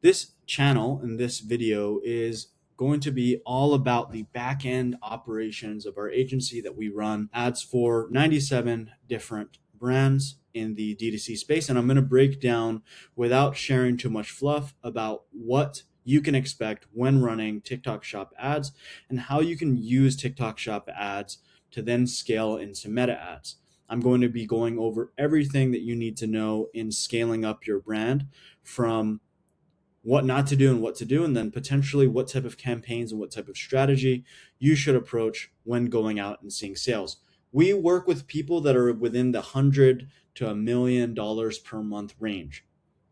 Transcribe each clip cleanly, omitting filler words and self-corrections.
This channel and this video is going to be all about the back end operations of our agency that we run ads for 97 different brands in the D2C space. And I'm going to break down, without sharing too much fluff, about what you can expect when running TikTok Shop ads and how you can use TikTok Shop ads to then scale into meta ads. I'm going to be going over everything that you need to know in scaling up your brand, from what not to do and what to do, and then potentially what type of campaigns and what type of strategy you should approach when going out and seeing sales. We work with people that are within the $100 to $1 million per month range.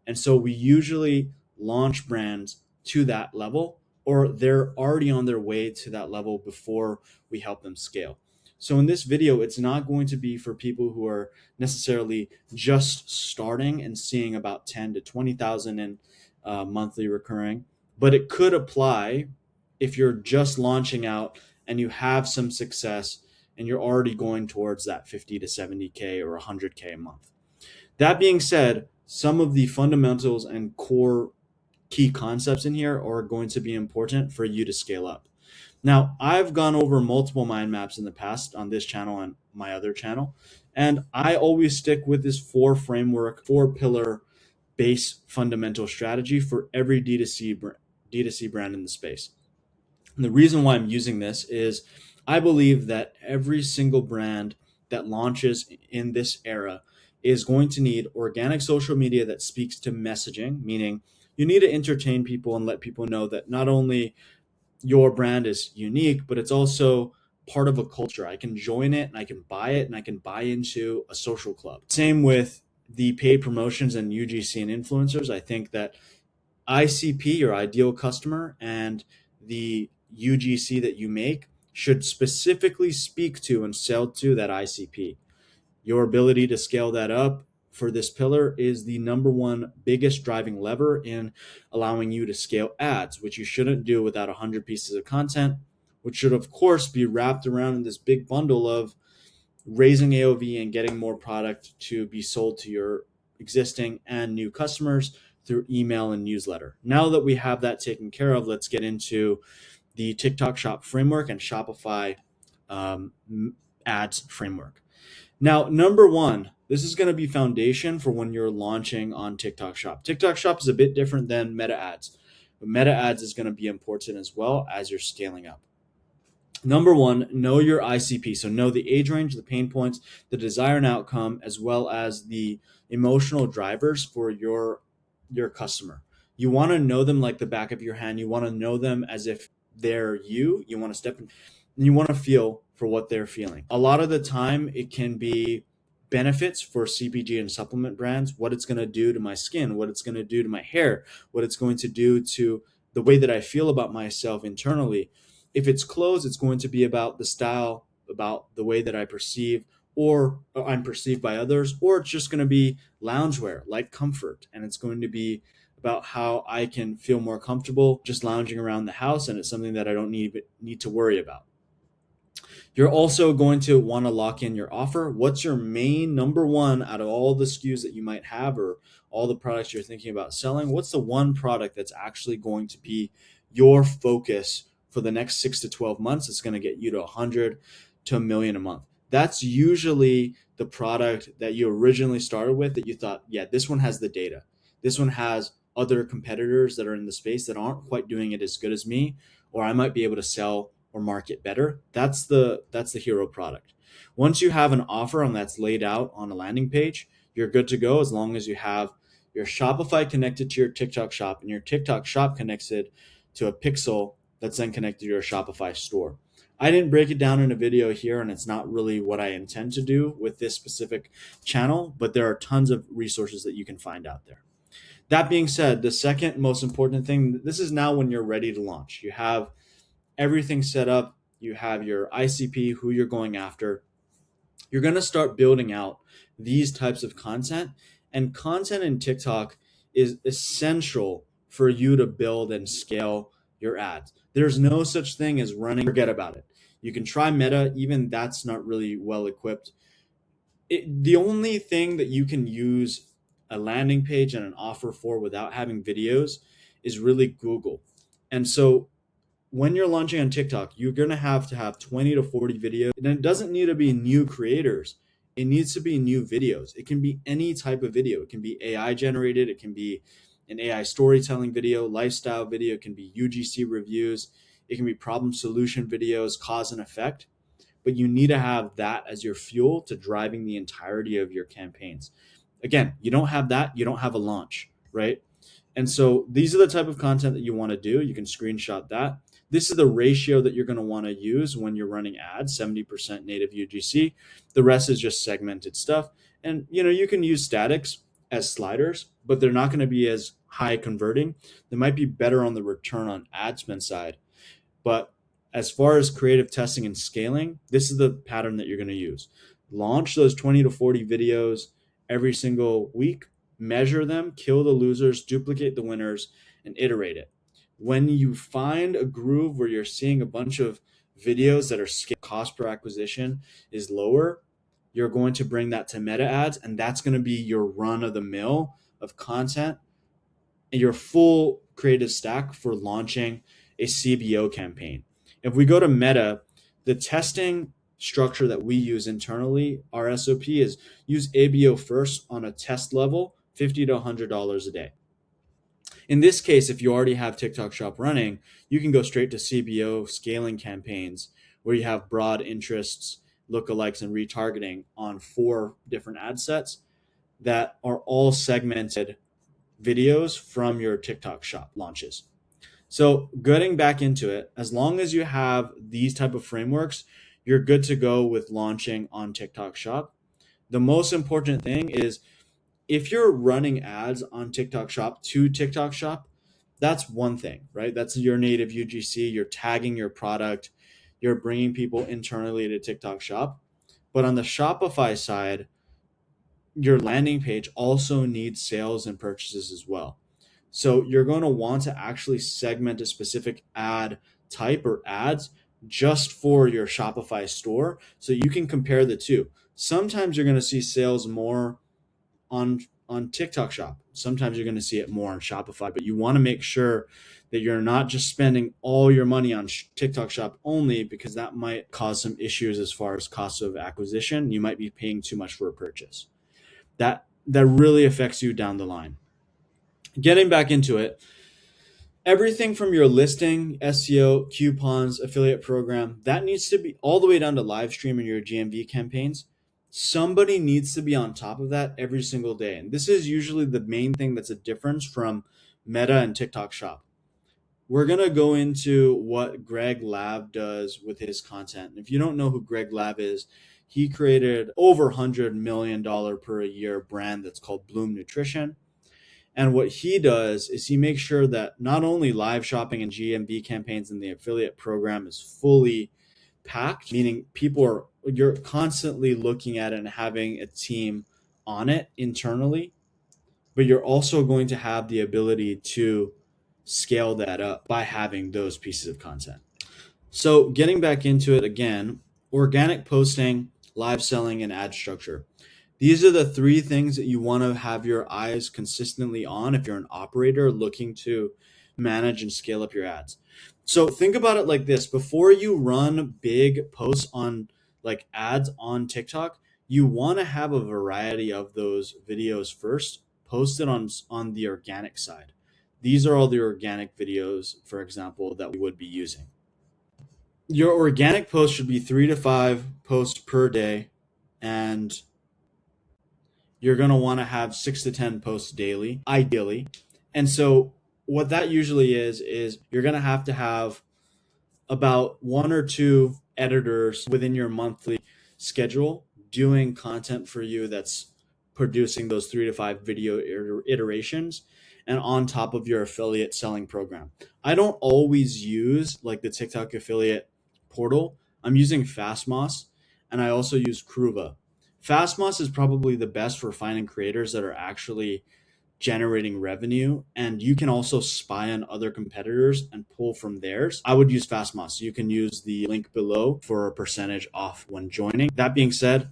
And so we usually launch brands to that level, or they're already on their way to that level before we help them scale. So in this video, it's not going to be for people who are necessarily just starting and seeing about 10 to 20,000 in monthly recurring, but it could apply if you're just launching out and you have some success and you're already going towards that 50 to 70K or 100K a month. That being said, some of the fundamentals and core key concepts in here are going to be important for you to scale up. Now, I've gone over multiple mind maps in the past on this channel and my other channel, and I always stick with this four pillar base fundamental strategy for every D2C brand in the space. And the reason why I'm using this is I believe that every single brand that launches in this era is going to need organic social media that speaks to messaging, meaning you need to entertain people and let people know that not only your brand is unique, but it's also part of a culture. I can join it and I can buy it and I can buy into a social club. Same with the paid promotions and UGC and influencers. I think that ICP, your ideal customer, and the UGC that you make should specifically speak to and sell to that ICP. Your ability to scale that up for this pillar is the number one biggest driving lever in allowing you to scale ads, which you shouldn't do without 100 pieces of content, which should of course be wrapped around in this big bundle of raising AOV and getting more product to be sold to your existing and new customers through email and newsletter. Now that we have that taken care of, let's get into the TikTok Shop framework and Shopify ads framework. Now, number one, this is going to be foundation for when you're launching on TikTok Shop. TikTok Shop is a bit different than meta ads, but meta ads is going to be important as well as you're scaling up. Number one, know your ICP. So know the age range, the pain points, the desired outcome, as well as the emotional drivers for your customer. You want to know them like the back of your hand. You want to know them as if they're you. You want to step in and you want to feel for what they're feeling. A lot of the time it can be benefits for CPG and supplement brands, what it's going to do to my skin, what it's going to do to my hair, what it's going to do to the way that I feel about myself internally. If it's clothes, it's going to be about the style, about the way that I perceive or I'm perceived by others, or it's just going to be loungewear, like comfort. And it's going to be about how I can feel more comfortable just lounging around the house. And it's something that I don't need to worry about. You're also going to want to lock in your offer. What's your main number one out of all the SKUs that you might have or all the products you're thinking about selling? What's the one product that's actually going to be your focus for the next 6 to 12 months? It's going to get you to 100 to a million a month. That's usually the product that you originally started with that you thought, yeah, this one has the data. This one has other competitors that are in the space that aren't quite doing it as good as me, or I might be able to sell or market better. That's the hero product. Once you have an offer and that's laid out on a landing page, you're good to go as long as you have your Shopify connected to your TikTok Shop and your TikTok Shop connected to a pixel that's then connected to your Shopify store. I didn't break it down in a video here, and it's not really what I intend to do with this specific channel, but there are tons of resources that you can find out there. That being said, the second most important thing, this is now when you're ready to launch. You have everything set up. You have your ICP, who you're going after. You're going to start building out these types of content, and content in TikTok is essential for you to build and scale your ads. There's no such thing as running, forget about it. You can try Meta, even that's not really well equipped. The only thing that you can use a landing page and an offer for without having videos is really Google. And so when you're launching on TikTok, you're going to have 20 to 40 videos. And it doesn't need to be new creators. It needs to be new videos. It can be any type of video. It can be AI generated. It can be an AI storytelling video, lifestyle video. It can be UGC reviews. It can be problem solution videos, cause and effect. But you need to have that as your fuel to driving the entirety of your campaigns. Again, you don't have that, you don't have a launch, right? And so these are the type of content that you want to do. You can screenshot that. This is the ratio that you're going to want to use when you're running ads, 70% native UGC. The rest is just segmented stuff. And you can use statics as sliders, but they're not going to be as high converting. They might be better on the return on ad spend side. But as far as creative testing and scaling, this is the pattern that you're going to use. Launch those 20 to 40 videos every single week, measure them, kill the losers, duplicate the winners, and iterate it. When you find a groove where you're seeing a bunch of videos that are cost per acquisition is lower, you're going to bring that to meta ads, and that's going to be your run of the mill of content and your full creative stack for launching a CBO campaign. If we go to meta, the testing structure that we use internally, our SOP is use ABO first on a test level, $50 to $100 a day. In this case, if you already have TikTok Shop running, you can go straight to CBO scaling campaigns where you have broad interests, lookalikes, and retargeting on 4 different ad sets that are all segmented videos from your TikTok Shop launches. So getting back into it, as long as you have these type of frameworks, you're good to go with launching on TikTok Shop. The most important thing is if you're running ads on TikTok Shop to TikTok Shop, that's one thing, right? That's your native UGC. You're tagging your product. You're bringing people internally to TikTok Shop. But on the Shopify side, your landing page also needs sales and purchases as well. So you're going to want to actually segment a specific ad type or ads just for your Shopify store so you can compare the two. Sometimes you're going to see sales more on TikTok Shop. Sometimes you're going to see it more on Shopify, but you want to make sure that you're not just spending all your money on TikTok Shop only, because that might cause some issues as far as cost of acquisition. You might be paying too much for a purchase. That really affects you down the line. Getting back into it, everything from your listing, SEO, coupons, affiliate program, that needs to be all the way down to live stream and your GMV campaigns. Somebody needs to be on top of that every single day. And this is usually the main thing that's a difference from Meta and TikTok Shop. We're going to go into what Greg Lav does with his content. If you don't know who Greg Lav is, he created over $100 million per year brand that's called Bloom Nutrition. And what he does is he makes sure that not only live shopping and GMV campaigns in the affiliate program is fully packed, meaning you're constantly looking at it and having a team on it internally, but you're also going to have the ability to scale that up by having those pieces of content. So getting back into it again, organic posting, live selling, and ad structure. These are the 3 things that you want to have your eyes consistently on if you're an operator looking to manage and scale up your ads. So think about it like this. Before you run big posts on like ads on TikTok, you want to have a variety of those videos first posted on the organic side. These are all the organic videos, for example, that we would be using. Your organic post should be 3 to 5 posts per day, and you're going to want to have 6 to 10 posts daily, ideally. And so what that usually is you're going to have about 1 or 2 editors within your monthly schedule doing content for you that's producing those 3 to 5 video iterations and on top of your affiliate selling program. I don't always use like the TikTok affiliate portal. I'm using Fastmoss, and I also use Kruva. Fastmoss is probably the best for finding creators that are actually generating revenue, and you can also spy on other competitors and pull from theirs. I would use Fastmoss. You can use the link below for a percentage off when joining. That being said,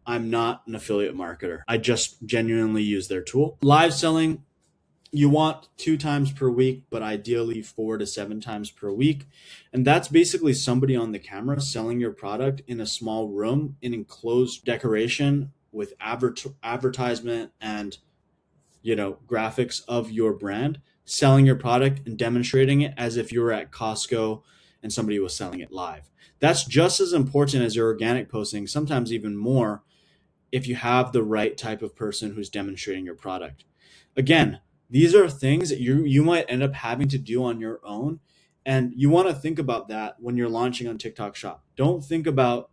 I'm not an affiliate marketer. I just genuinely use their tool. Live selling, You want 2 times per week, but ideally 4 to 7 times per week. And that's basically somebody on the camera selling your product in a small room in enclosed decoration with advertisement and graphics of your brand, selling your product and demonstrating it as if you were at Costco and somebody was selling it live. That's just as important as your organic posting, sometimes even more, if you have the right type of person who's demonstrating your product. Again, these are things that you might end up having to do on your own, and you want to think about that when you're launching on TikTok Shop. Don't think about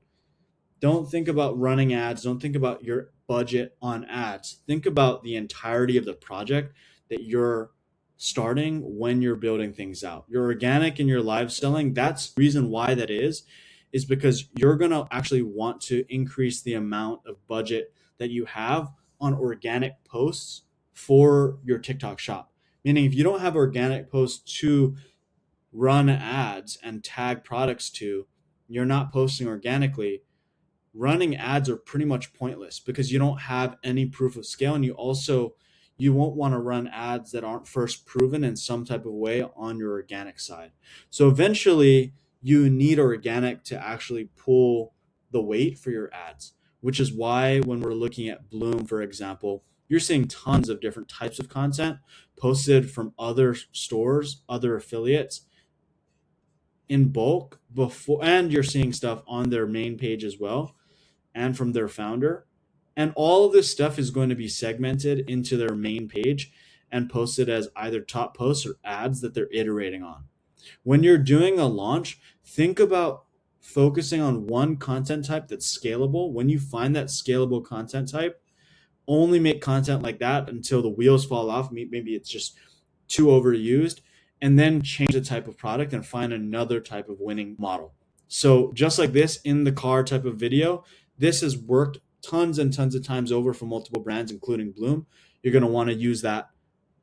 running ads. Don't think about your budget on ads. Think about the entirety of the project that you're starting when you're building things out. Your organic and your live selling, that's the reason why that is because you're going to actually want to increase the amount of budget that you have on organic posts for your TikTok shop. Meaning, if you don't have organic posts to run ads and tag products to, you're not posting organically, running ads are pretty much pointless because you don't have any proof of scale, and you won't want to run ads that aren't first proven in some type of way on your organic side. So eventually you need organic to actually pull the weight for your ads, which is why when we're looking at Bloom, for example, you're seeing tons of different types of content posted from other stores, other affiliates in bulk before, and you're seeing stuff on their main page as well and from their founder. And all of this stuff is going to be segmented into their main page and posted as either top posts or ads that they're iterating on. When you're doing a launch, think about focusing on one content type that's scalable. When you find that scalable content type, only make content like that until the wheels fall off. Maybe it's just too overused, and then change the type of product and find another type of winning model. So just like this in the car type of video, this has worked tons and tons of times over for multiple brands, including Bloom. You're going to want to use that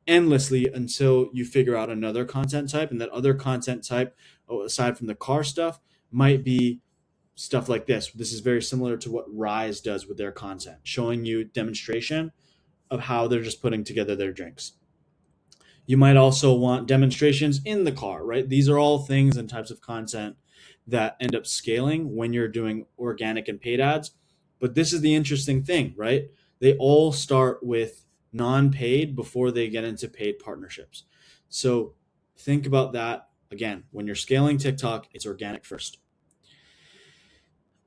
endlessly until you figure out another content type. And that other content type, aside from the car stuff, might be stuff like this. This is very similar to what Rise does with their content, showing you demonstration of how they're just putting together their drinks. You might also want demonstrations in the car, right? These are all things and types of content that end up scaling when you're doing organic and paid ads. But this is the interesting thing, right? They all start with non-paid before they get into paid partnerships. So think about that. Again, when you're scaling TikTok, it's organic first.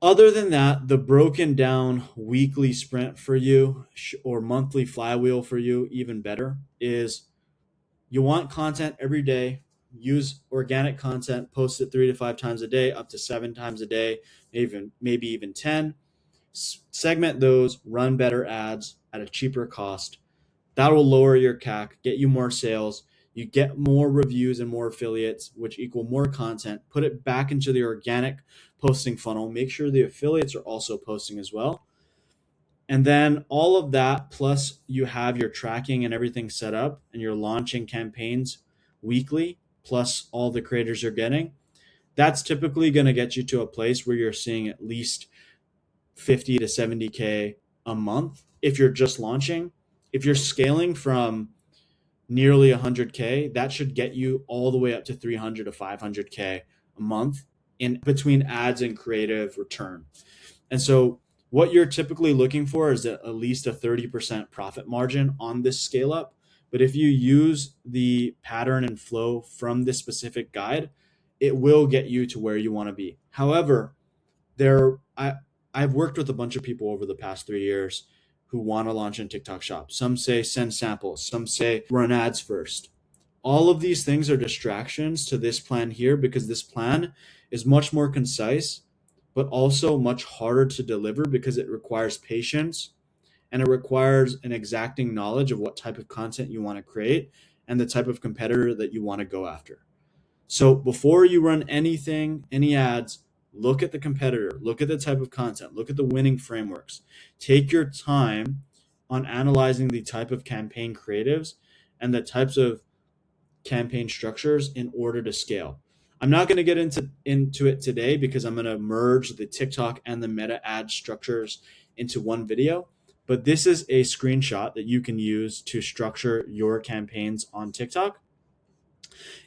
Other than that, the broken down weekly sprint for you or monthly flywheel for you, even better, is you want content every day. Use organic content, post it 3 to 5 times a day, up to 7 times a day, maybe even 10. Segment those, run better ads at a cheaper cost. That will lower your CAC, get you more sales. You get more reviews and more affiliates, which equal more content. Put it back into the organic posting funnel. Make sure the affiliates are also posting as well. And then all of that, plus you have your tracking and everything set up, and you're launching campaigns weekly, plus all the creators you're getting. That's typically going to get you to a place where you're seeing at least 50 to 70K a month if you're just launching. If you're scaling from nearly 100K, that should get you all the way up to 300 to 500K a month in between ads and creative return. And so what you're typically looking for is at least a 30% profit margin on this scale up. But if you use the pattern and flow from this specific guide, it will get you to where you want to be. However, I've worked with a bunch of people over the past 3 years who want to launch in TikTok Shop. Some say send samples. Some say run ads first. All of these things are distractions to this plan here, because this plan is much more concise, but also much harder to deliver because it requires patience and it requires an exacting knowledge of what type of content you want to create and the type of competitor that you want to go after. So before you run anything, any ads, look at the competitor, look at the type of content, look at the winning frameworks. Take your time on analyzing the type of campaign creatives and the types of campaign structures in order to scale. I'm not going to get into it today because I'm going to merge the TikTok and the meta ad structures into one video. but this is a screenshot that you can use to structure your campaigns on TikTok.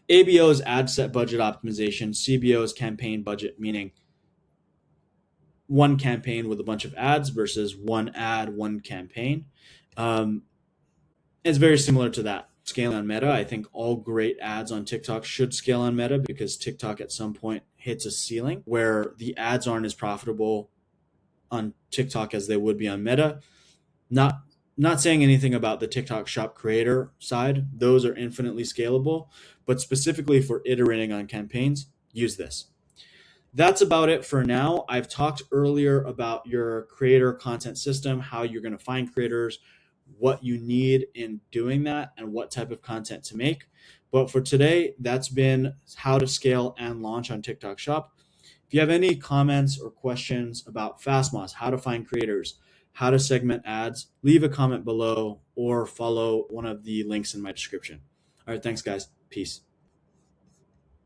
ABO is ad set budget optimization. CBO is campaign budget, meaning one campaign with a bunch of ads versus one ad, one campaign. It's very similar to that. Scaling on Meta, I think all great ads on TikTok should scale on Meta because TikTok at some point hits a ceiling where the ads aren't as profitable on TikTok as they would be on Meta. Not saying anything about the TikTok shop creator side. Those are infinitely scalable, but specifically for iterating on campaigns, use this. That's about it for now. I've talked earlier about your creator content system, how you're going to find creators, what you need in doing that, and what type of content to make. But for today, that's been how to scale and launch on TikTok Shop. If you have any comments or questions about Fastmoss, how to find creators, how to segment ads, leave a comment below or follow one of the links in my description. All right, thanks guys. Peace.